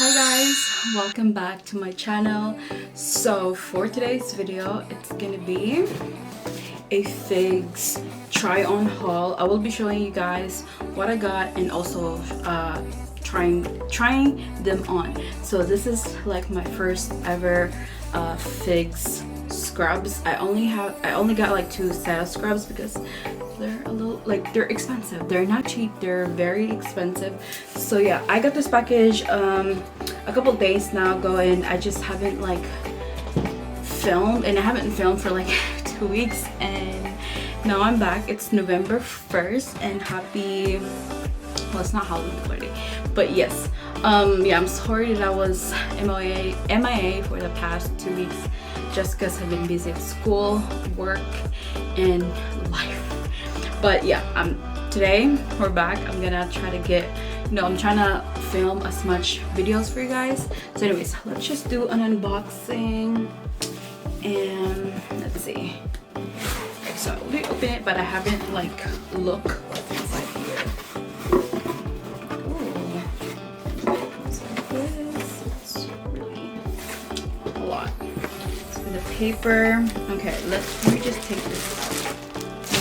Hi guys, welcome back to my channel. So for today's video, it's gonna be a figs try on haul. I will be showing you guys what I got and also trying them on. So this is like my first ever figs scrubs. I only got like 2 set of scrubs because they're a little like they're expensive. They're not cheap, they're very expensive. So yeah, I got this package a couple days now ago, and I just haven't like filmed, and I haven't filmed for like 2 weeks, and now I'm back. It's November 1st and happy, well, it's not Halloween party, but yes. Yeah, I'm sorry that I was MIA for the past 2 weeks just because I've been busy at school, work, and life. But yeah, today we're back. I'm gonna try to get, I'm trying to film as much videos for you guys. So anyways, let's just do an unboxing, and let's see. Okay, so let me open it, but I haven't like looked what's inside here. It's really a lot. So the paper. Okay, let me just take this out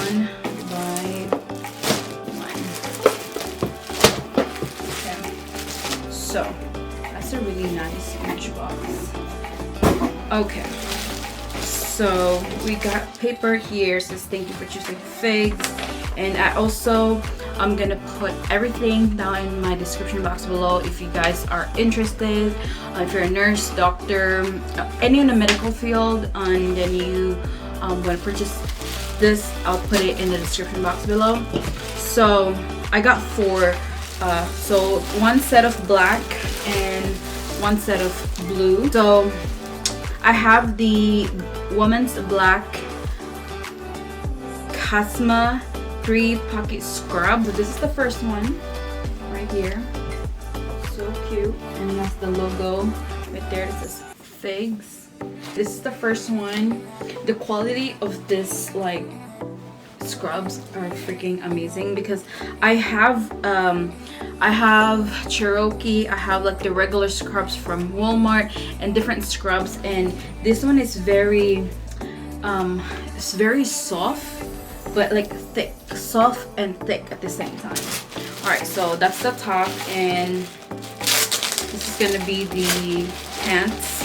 one by one. Okay, so that's a really nice huge box. Okay, so we got paper here. It says thank you for choosing figs, and I'm gonna put everything down in my description box below if you guys are interested. If you're a nurse, doctor, any in the medical field, and then you want to purchase this, I'll put it in the description box below. So I got 4. So 1 set of black and 1 set of blue. So I have the woman's black Casma 3 pocket scrub. This is the first one right here. So cute, and that's the logo right there. It says figs. This is the first one. The quality of this like scrubs are freaking amazing because I have Cherokee, I have like the regular scrubs from Walmart and different scrubs, and this one is very it's very soft, but like thick, soft and thick at the same time. All right, so that's the top, and this is gonna be the pants,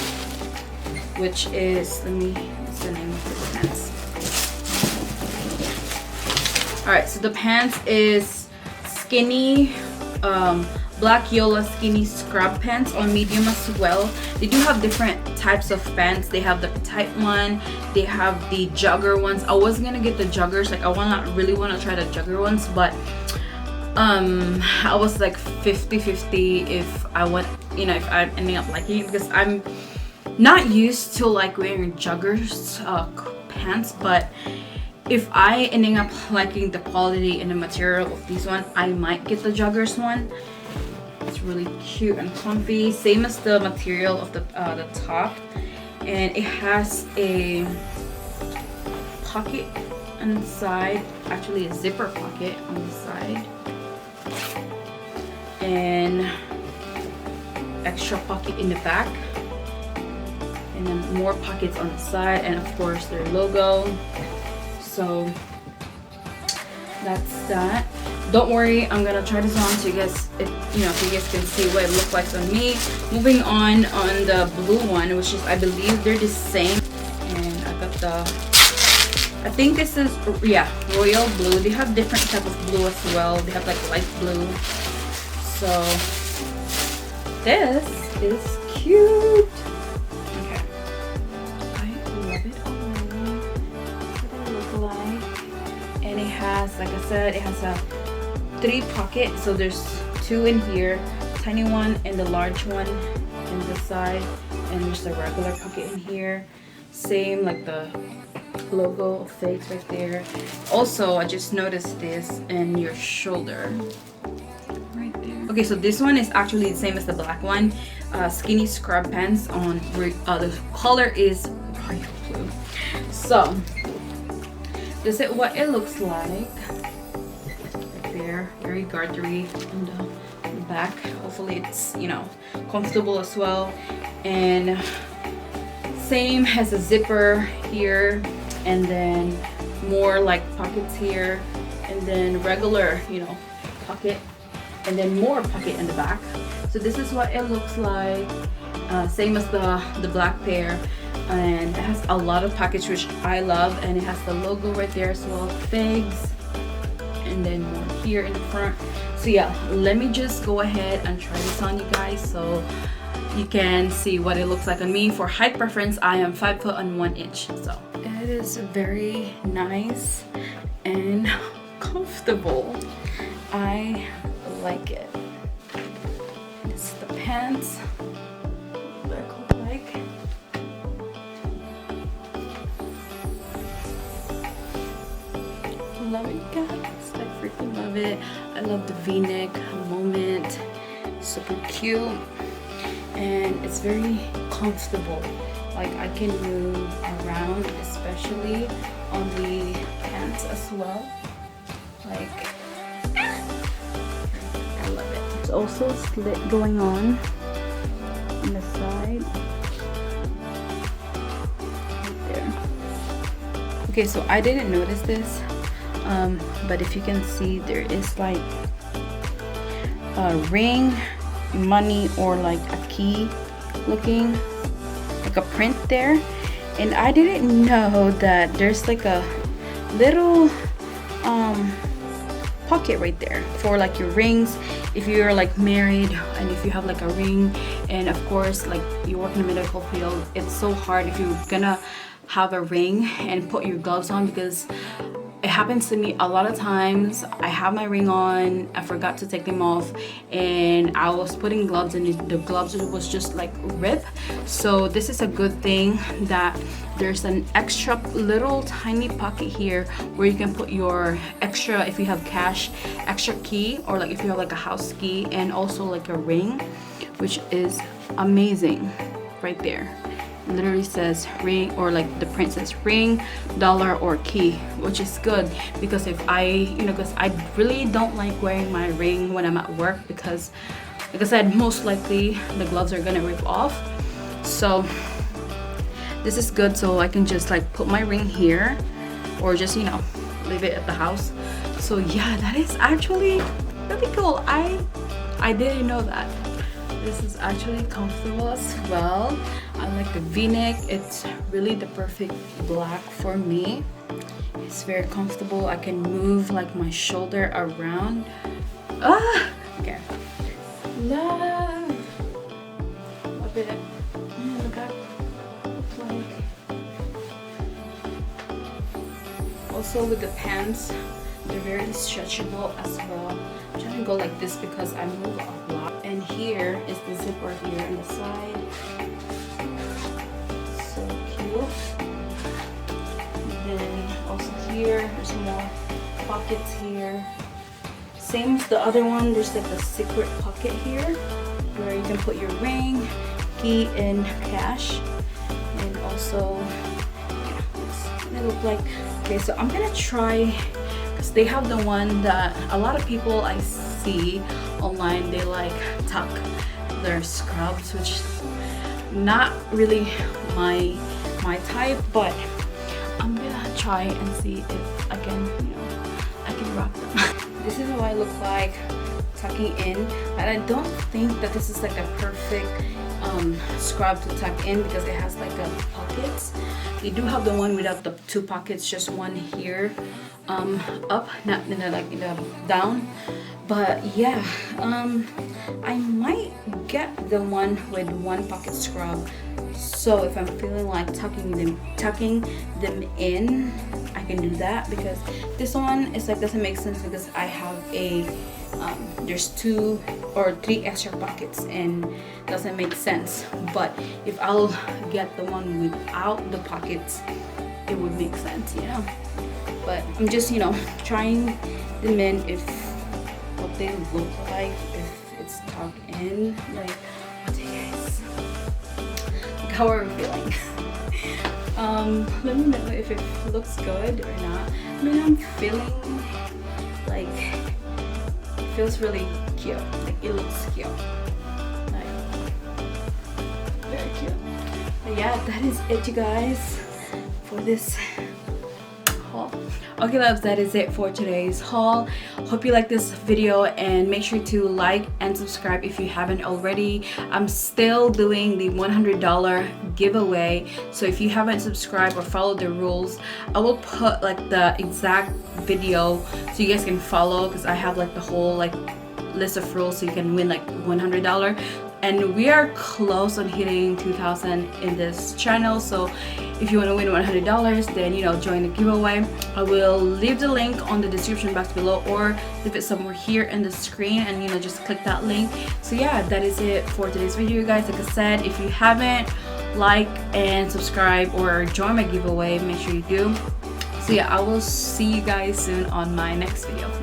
which is, what's the name of the pants? All right, so the pants is skinny, black Yola skinny scrub pants on medium as well. They do have different types of pants. They have the tight one, they have the jogger ones. I was gonna get the joggers, like I really wanna try the jogger ones, but I was like 50-50 if I want, if I'm ending up liking it, because I'm not used to like wearing joggers pants. But if I ending up liking the quality and the material of these one, I might get the joggers one. It's really cute and comfy, same as the material of the top, and it has a pocket on the side, actually a zipper pocket on the side, and extra pocket in the back, and then more pockets on the side, and of course their logo. So that's that. Don't worry, I'm gonna try this on so you guys, if you guys can see what it looks like on me. Moving on the blue one, which is, I believe they're the same, and I got the, I think this is, yeah, royal blue. They have different type of blue as well. They have like light blue. So this is cute. Okay, I love it already. What it look like, and it has, like I said, it has a 3 pockets. So there's 2 in here, tiny one and the large one in this side, and there's a regular pocket in here. Same like the logo of figs right there. Also, I just noticed this in your shoulder right there. Okay, so this one is actually the same as the black one. Skinny scrub pants on, the color is royal blue. So this is what it looks like right there. Very gartery on the back. Hopefully it's, you know, comfortable as well. And same has a zipper here, and then more like pockets here, and then regular, you know, pocket, and then more pocket in the back. So this is what it looks like. Same as the black pair, and it has a lot of pockets, which I love, and it has the logo right there as well, figs, and then more here in the front. So yeah, let me just go ahead and try this on you guys so you can see what it looks like on me. For height preference, I am 5 foot and 1 inch, so it is very nice and comfortable. I like it. This is the pants. What it look like. Love it, guys. I freaking love it. I love the V-neck moment. Super cute, and it's very comfortable. Like I can move around, especially on the pants as well. Like I love it. It's also slit going on the side right there. Okay, so I didn't notice this, but if you can see, there is like a ring, money, or like a key looking like a print there. And I didn't know that there's like a little pocket right there for like your rings if you're like married, and if you have like a ring, and of course like you work in the medical field, it's so hard if you're gonna have a ring and put your gloves on, because it happens to me a lot of times. I have my ring on, I forgot to take them off, and I was putting gloves and the gloves was just like rip. So this is a good thing that there's an extra little tiny pocket here where you can put your extra, if you have cash, extra key, or like if you have like a house key, and also like a ring, which is amazing right there. Literally says ring, or like the print says ring, dollar, or key, which is good, because if I, you know, because I really don't like wearing my ring when I'm at work, because like I said, most likely the gloves are gonna rip off. So this is good, so I can just like put my ring here, or just, you know, leave it at the house. So yeah, that is actually really cool. I didn't know that. This is actually comfortable as well. I like the V-neck. It's really the perfect black for me. It's very comfortable. I can move like my shoulder around. Okay. Love it. Look at like. Also with the pants, they're very stretchable as well. I'm trying to go like this because I move a lot. And here is the zipper here on the side. So cute. And then also here, there's more pockets here. Same as the other one, there's like a secret pocket here where you can put your ring, key, and cash. And also, yeah, they look like. Okay, so I'm gonna try, because they have the one that a lot of people I see online, they like tuck their scrubs, which not really my type, but I'm gonna try and see if I can, you know, I can rock them. This is what I look like tucking in, and I don't think that this is like a perfect scrub to tuck in, because it has like a pockets. They do have the one without the two pockets, just one here up, not in the, like in the down. But yeah, I might get the one with one pocket scrub, so if I'm feeling like tucking them in, I can do that, because this one is like doesn't make sense, because I have a there's 2 or 3 extra pockets and doesn't make sense. But if I'll get the one without the pockets, it would make sense, you know. But I'm just, you know, trying them in, if what they look like, if it's tucked in, like, what do you guys, like, how are we feeling? Let me know if it looks good or not. I mean, I'm feeling like feels really cute. Like it looks cute. Like, very cute. But yeah, that is it, you guys, for this haul. Okay loves, that is it for today's haul. Hope you like this video, and make sure to like and subscribe if you haven't already. I'm still doing the $100 giveaway, so if you haven't subscribed or followed the rules, I will put like the exact video so you guys can follow, because I have like the whole like list of rules so you can win like $100. And we are close on hitting 2,000 in this channel, so if you want to win $100, then, you know, join the giveaway. I will leave the link on the description box below, or leave it somewhere here in the screen, and, you know, just click that link. So yeah, that is it for today's video, guys. Like I said, if you haven't like and subscribe or join my giveaway, make sure you do. So yeah, I will see you guys soon on my next video.